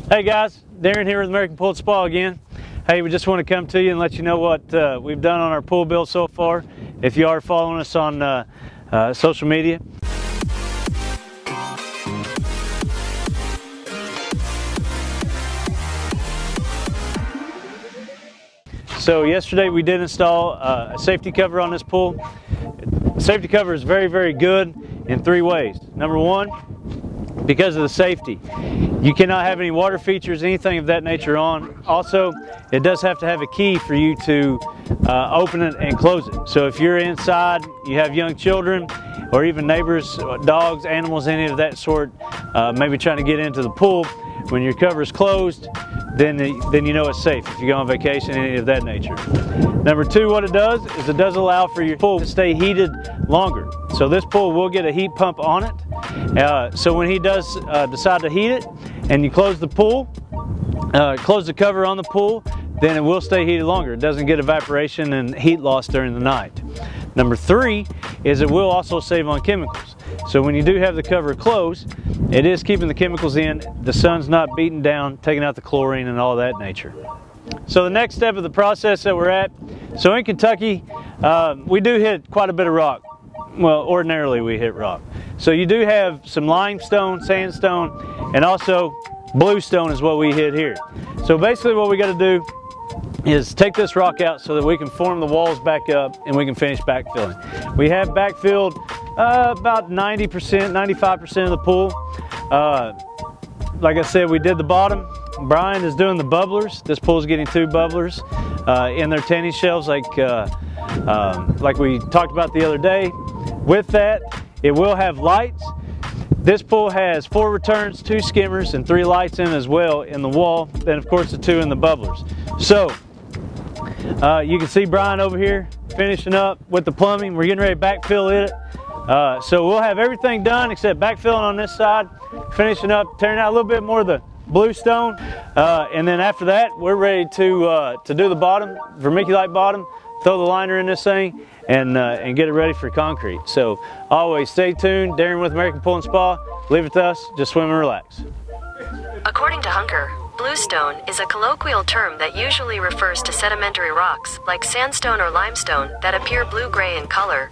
Hey guys, Darren here with American Pool and Spa again. Hey, we just want to come to you and let you know what we've done on our pool build so far. If you are following us on social media. So yesterday we did install a safety cover on this pool. The safety cover is very, very good in three ways. Number one, because of the safety. You cannot have any water features, anything of that nature on. Also, it does have to have a key for you to open it and close it. So if you're inside, you have young children, or even neighbors, dogs, animals, any of that sort, maybe trying to get into the pool, when your cover is closed, then you know it's safe if you go on vacation, any of that nature. Number two, what it does is it does allow for your pool to stay heated longer. So this pool will get a heat pump on it. So when he does decide to heat it, and you close the pool, close the cover on the pool, then it will stay heated longer. It doesn't get evaporation and heat loss during the night. Number three is it will also save on chemicals. So when you do have the cover closed, it is keeping the chemicals in, the sun's not beating down, taking out the chlorine and all that nature. So the next step of the process that we're at, so in Kentucky, we do hit quite a bit of rock. Well, ordinarily we hit rock. So you do have some limestone, sandstone, and also bluestone is what we hit here. So basically what we got to do is take this rock out so that we can form the walls back up and we can finish backfilling. We have backfilled about 90%, 95% of the pool. Like I said, we did the bottom. Brian is doing the bubblers. This pool is getting 2 bubblers in their tanning shelves like we talked about the other day. With that, it will have lights. This pool has 4 returns, 2 skimmers, and 3 lights in as well in the wall. Then of course the 2 in the bubblers. So you can see Brian over here finishing up with the plumbing. We're getting ready to backfill it. So we'll have everything done except backfilling on this side, finishing up, tearing out a little bit more of the bluestone, and then after that we're ready to do the bottom, vermiculite bottom, throw the liner in this thing, and get it ready for concrete. So always stay tuned. Darren with American Pool and Spa. Leave it to us. Just swim and relax. According to Hunker, bluestone is a colloquial term that usually refers to sedimentary rocks, like sandstone or limestone, that appear blue-gray in color,